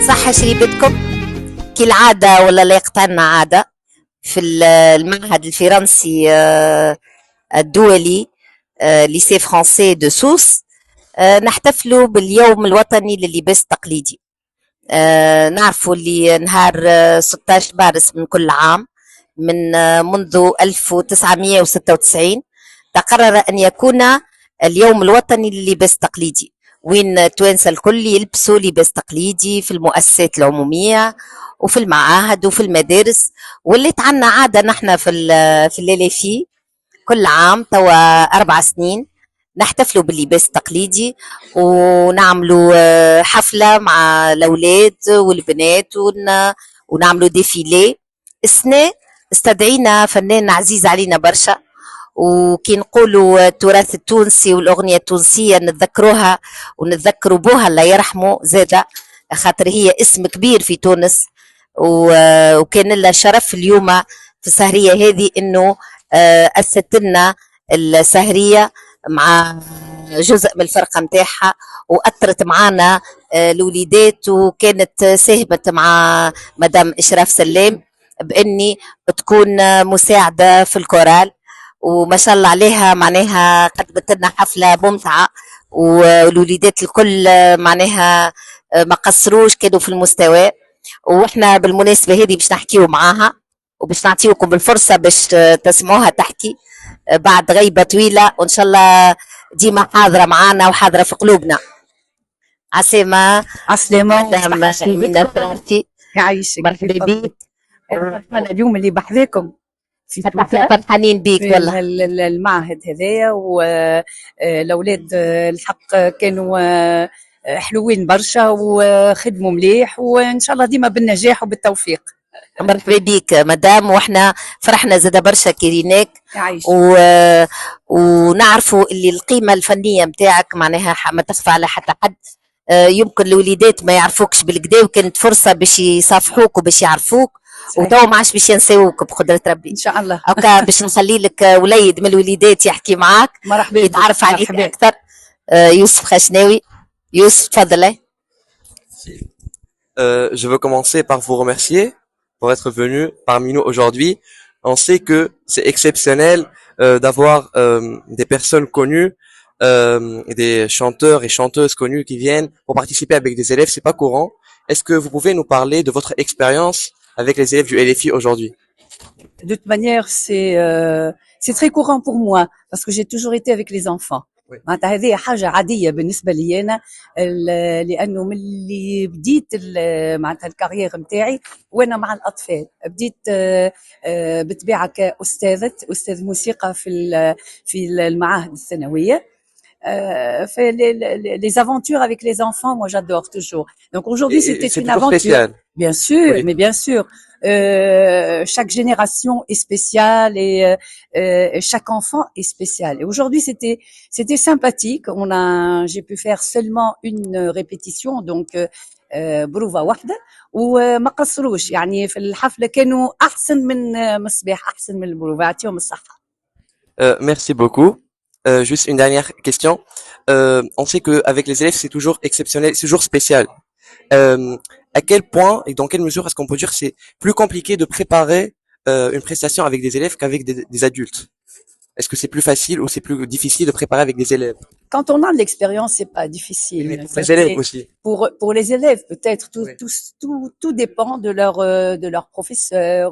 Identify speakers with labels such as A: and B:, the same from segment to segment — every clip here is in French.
A: صح شريبتكم كالعادة ولا لا يقطعنا عادة في المعهد الفرنسي الدولي ليسي فرونسي دو سوس. نحتفلوا باليوم الوطني لللباس التقليدي. نعرفوا اللي نهار 16 مارس من كل عام منذ 1996 تقرر أن يكون اليوم الوطني لللباس التقليدي، وين التوانسة الكل يلبسوا لباس تقليدي في المؤسسات العمومية وفي المعاهد وفي المدارس. وليت عنا عادة نحن في الليلافي كل عام توا 4 سنين نحتفلوا باللباس التقليدي ونعملوا حفلة مع الأولاد والبنات ونعملوا ديفيلي. السنة استدعينا فنان عزيز علينا برشا، وكي نقولوا التراث التونسي والأغنية التونسية نتذكروها ونتذكروا بوها الله يرحمه زادة، خاطر هي اسم كبير في تونس. وكان لنا شرف اليوم في السهرية هذه انه أسست لنا السهرية مع جزء من الفرقة متاعها، وأثرت معنا الوليدات، وكانت ساهمت مع مدام إشراف سلام بإني تكون مساعدة في الكورال، وما شاء الله عليها معناها قدمت لنا حفلة ممتعة، والوليدات الكل معناها ما قصروش، كانوا في المستوى. واحنا بالمناسبة هذه باش نحكيو معاها وباش نعطيوكم الفرصة باش تسمعوها تحكي بعد غيبة طويلة، وإن شاء الله ديما حاضرة معانا وحاضرة في قلوبنا. عسلامة.
B: عسلامة.
A: أمينة فرارتي
B: يعيشك.
A: مرحبا بيك.
B: أنا اليوم اللي بحذاكم
A: فرحانين بيك والله.
B: المعهد هذايا والأولاد الحق كانوا حلوين برشا وخدموا مليح، وإن شاء الله ديما بالنجاح وبالتوفيق.
A: مرحبا بيك مدام، واحنا فرحنا زاد برشا كيريناك ونعرفوا اللي القيمة الفنية متاعك معناها ما تخفى على حتى حد. يمكن الوليدات ما يعرفوكش بالكدا، وكانت فرصة باش يصافحوك وباش يعرفوك، وتوا ما عادش باش ينساوك بقدرة ربي
B: ان شاء الله.
A: هكا باش نخلي لك وليد من الوليدات يحكي معاك
B: مرحبا
A: يتعرف عليك اكثر. يوسف خشناوي. يوسف تفضل.
C: Je veux commencer par vous remercier pour être venu parmi nous aujourd'hui. On sait que c'est exceptionnel d'avoir des personnes connues, des chanteurs et chanteuses connues qui viennent pour participer avec des élèves. C'est pas courant. Est-ce que vous pouvez nous parler de votre expérience avec les élèves du LFI aujourd'hui?
B: De toute manière, c'est très courant pour moi parce que j'ai toujours été avec les enfants. معناتها هذه حاجة عادية بالنسبة لي أنا، لأنه من اللي بديت معناتها الكارير متاعي وأنا مع الأطفال. بديت بطبيعة أستاذ موسيقى في المعاهد الثانوية. Les aventures avec les enfants, moi j'adore toujours. Donc aujourd'hui c'était une aventure
C: spécial.
B: Bien sûr,
C: oui.
B: Mais bien sûr, chaque génération est spéciale et chaque enfant est spécial. Et aujourd'hui c'était sympathique. J'ai pu faire seulement une répétition, donc بروفة واحدة، وما قصروش يعني في الحفلة كانوا أحسن من مصباح، أحسن من البروفة. يعطيهم الصحة.
C: Merci beaucoup. Juste une dernière question. On sait que avec les élèves c'est toujours exceptionnel, c'est toujours spécial. À quel point et dans quelle mesure est-ce qu'on peut dire que c'est plus compliqué de préparer une prestation avec des élèves qu'avec des adultes? Est-ce que c'est plus facile ou c'est plus difficile de préparer avec des élèves?
B: Quand on a de l'expérience, c'est pas difficile.
C: Mais pour les élèves aussi.
B: Pour les élèves, peut-être
C: Oui.
B: tout dépend de leur professeur,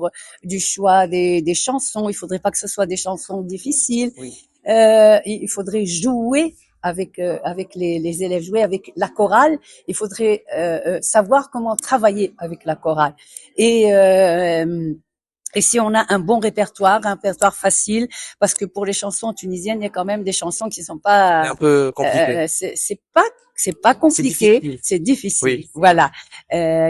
B: du choix des chansons. Il faudrait pas que ce soit des chansons difficiles.
C: Oui.
B: Il faudrait jouer avec les élèves, jouer avec la chorale. Il faudrait savoir comment travailler avec la chorale. Et si on a un bon répertoire, un répertoire facile, parce que pour les chansons tunisiennes, il y a quand même des chansons qui sont pas
C: un peu compliqué.
B: C'est pas compliqué, c'est difficile.
C: Oui.
B: Voilà.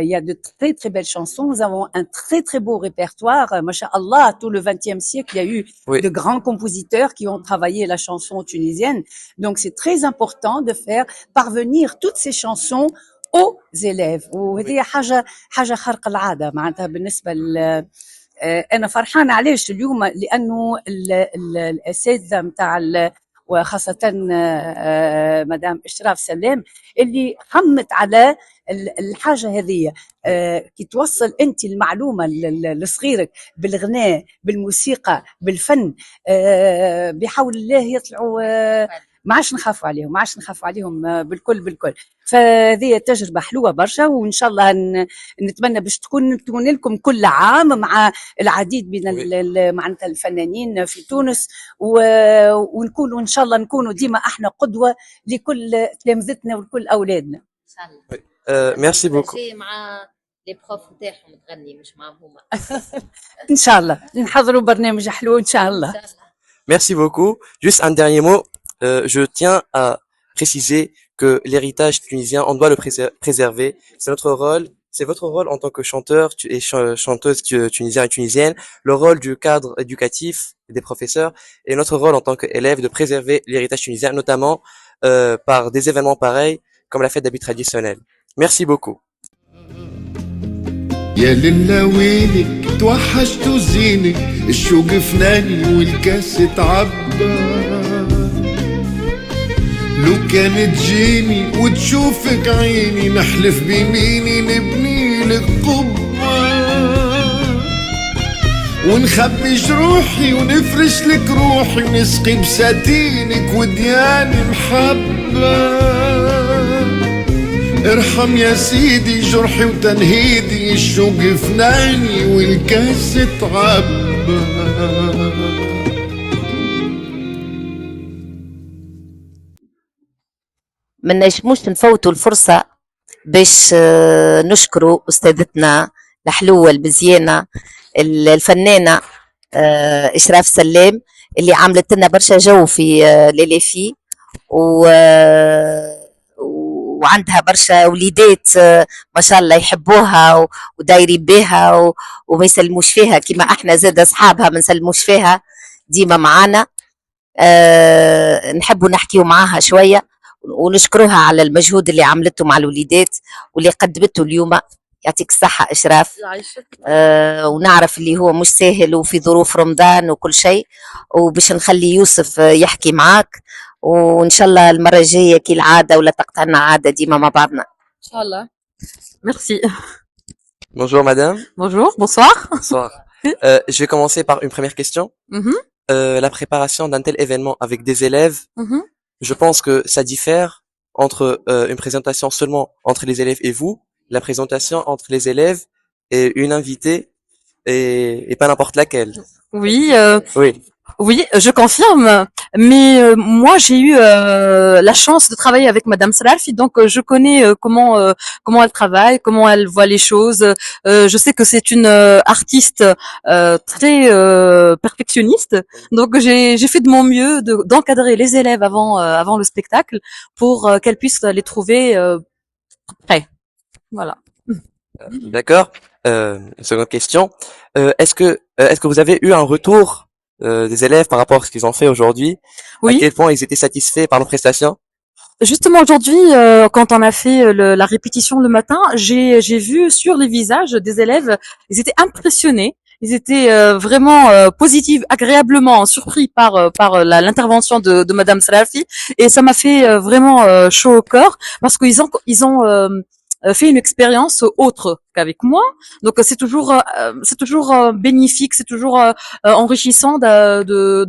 B: Il y a de très très belles chansons. Nous avons un très très beau répertoire. Masha'Allah, tout le XXe siècle, il y a eu de grands compositeurs qui ont travaillé la chanson tunisienne. Donc c'est très important de faire parvenir toutes ces chansons aux élèves. وهذه حاجة خارقة العادة معناتها بالنسبة أنا فرحانة علاش اليوم، لأنه الأساتذة متاع وخاصة مدام إشراف سلام اللي خمت على الحاجة هذه. كي توصل أنت المعلومة لصغيرك بالغناء بالموسيقى بالفن، بحول الله يطلعوا ما عادش نخافوا عليهم بالكل. فهذه تجربة حلوة برشا، وإن شاء الله نتمنى باش تكون لكم كل عام مع العديد من معناتها الفنانين في تونس، ونكونوا إن شاء الله نكونوا ديما احنا قدوة لكل تلامذتنا ولكل أولادنا.
A: ان شاء الله.
C: Merci beaucoup.
A: مع لي بروف نتاعهم تغني مش معهم هما.
B: إن شاء الله نحضروا برنامج حلو إن شاء الله.
C: Merci beaucoup. Juste un dernier mot. Je tiens à préciser que l'héritage tunisien, on doit le préserver. C'est notre rôle. C'est votre rôle en tant que chanteur et chanteuse tunisienne et tunisienne, le rôle du cadre éducatif et des professeurs, et notre rôle en tant qu'élève de préserver l'héritage tunisien, notamment par des événements pareils comme la fête d'habits traditionnelle. Merci beaucoup.
D: يا للوينك توحشت زينك الشوق فناني والكاس تعبى لو كان تجيني وتشوفك عيني نحلف بيميني نبني لك قبة ونخبي جروحي ونفرش لك روحي ونسقي بساتينك ودياني محبة ارحم يا سيدي جرحي وتنهيدي الشوق فناني والكاس تعبى.
A: ما نجموش نفوتوا الفرصة باش نشكروا أستاذتنا الحلوة المزيانة الفنانة إشراف سلام اللي عملت لنا برشا جو في ليليفي، وعندها برشا وليدات ما شاء الله يحبوها ودايرين بها وما يسلموش فيها كما احنا زاد اصحابها ما نسلموش فيها ديما معانا. نحبوا نحكيو معاها شويه ونشكروها على المجهود اللي عملته مع الوليدات واللي قدمته اليوم. يعطيك الصحة إشراف. ونعرف اللي هو مش سهل وفي ظروف رمضان وكل شيء، وباش نخلي يوسف يحكي معاك، وإن شاء الله المرة الجاية كالعادة ولا تقطعنا عادة ديما مع بعضنا
E: إن شاء الله. Merci.
C: Bonjour madame.
E: Bonjour, bonsoir.
C: Bonsoir. Je vais commencer par une première question. La préparation d'un tel événement avec des élèves, je pense que ça diffère entre une présentation seulement entre les élèves et vous, la présentation entre les élèves et une invitée et pas n'importe laquelle.
E: Oui,
C: Oui.
E: oui, je confirme. Mais moi, j'ai eu la chance de travailler avec Madame Salalfi, donc je connais comment elle travaille, comment elle voit les choses. Je sais que c'est une artiste très perfectionniste, donc j'ai fait de mon mieux d'encadrer les élèves avant le spectacle pour qu'elles puissent les trouver prêts. Voilà.
C: D'accord. Seconde question. Est-ce que vous avez eu un retour des élèves par rapport à ce qu'ils ont fait aujourd'hui?
E: Oui.
C: À quel point ils étaient satisfaits par nos prestations?
E: Justement aujourd'hui, quand on a fait la répétition le matin, j'ai vu sur les visages des élèves, ils étaient impressionnés. Ils étaient vraiment positifs, agréablement surpris par l'intervention de Madame Salalfi, et ça m'a fait vraiment chaud au cœur parce qu'ils ont fait une expérience autre qu'avec moi, donc c'est toujours bénéfique, c'est toujours enrichissant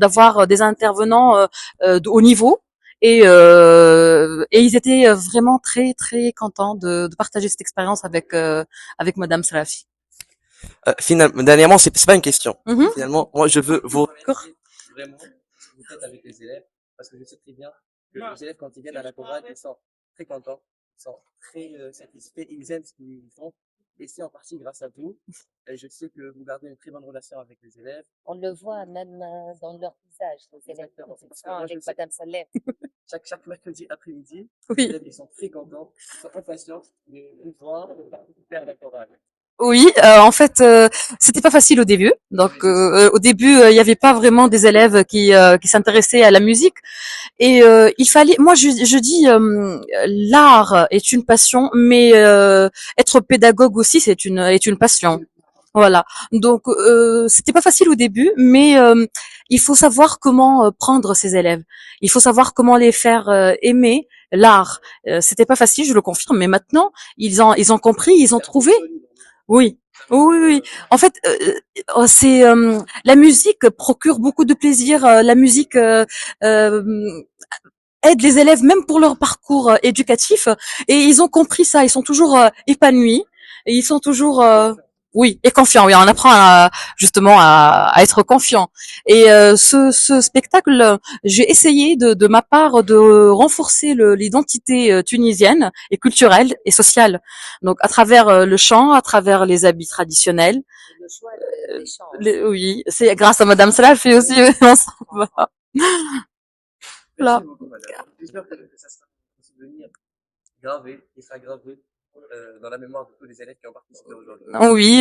E: d'avoir des intervenants de haut niveau, et ils étaient vraiment très très contents de partager cette expérience avec Madame Salalfi.
C: Finalement, dernièrement, c'est pas une question. Finalement, moi, je veux vous remercier vraiment ce que vous faites avec les élèves, parce que je sais très bien que les élèves, quand ils viennent à la chorale, ils sont très contents, ils sont très satisfaits, ils aiment ce qu'ils font, et c'est en partie grâce à vous. Et je sais que vous gardez une très bonne relation avec les élèves.
A: On le voit même dans leur visage, les élèves avec Madame Salem.
C: Chaque mercredi après-midi,
E: Oui.
C: les élèves, ils sont très contents, ils sont impatients de pouvoir faire la chorale.
E: Oui, en fait, c'était pas facile au début. Donc, au début, il y avait pas vraiment des élèves qui s'intéressaient à la musique. Et il fallait. Moi, je dis, l'art est une passion, mais être pédagogue aussi, est une passion. Voilà. Donc c'était pas facile au début, mais il faut savoir comment prendre ses élèves. Il faut savoir comment les faire aimer l'art. C'était pas facile, je le confirme, mais maintenant ils ont compris, ils ont trouvé. Oui. Oui, oui, oui. En fait, c'est la musique procure beaucoup de plaisir. La musique aide les élèves même pour leur parcours éducatif, et ils ont compris ça. Ils sont toujours épanouis et ils sont toujours oui, et confiants. Oui, on apprend justement à être confiant. Et ce spectacle, j'ai essayé de ma part de renforcer l'identité tunisienne et culturelle et sociale. Donc à travers le chant, à travers les habits traditionnels. Oui, c'est grâce à Madame Salah fait aussi ensemble. Voilà.
C: J'espère que ça sera un souvenir gravé, qui sera gravé dans la mémoire de tous les élèves qui ont participé aujourd'hui.
E: Oui,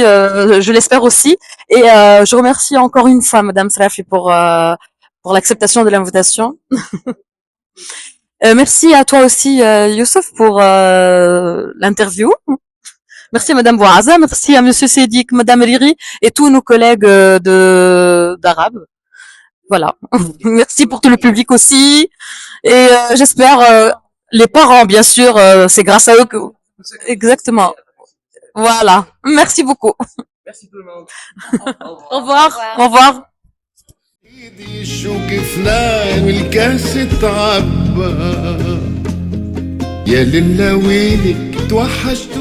E: je l'espère aussi. Et je remercie encore une fois Madame Salafi pour l'acceptation de l'invitation. Merci à toi aussi, Youssef, pour l'interview. Merci à Madame Bouaza, merci à Monsieur Sédic, Madame Riri et tous nos collègues d'arabe. Voilà. Merci pour tout le public aussi. Et j'espère les parents, bien sûr, c'est grâce à eux que... Exactement. Voilà. Merci beaucoup.
C: Merci tout le monde.
E: Au revoir. Au revoir.
D: ايدي الشوك فنان والكاس اتعبى يا لله ويلك توحشت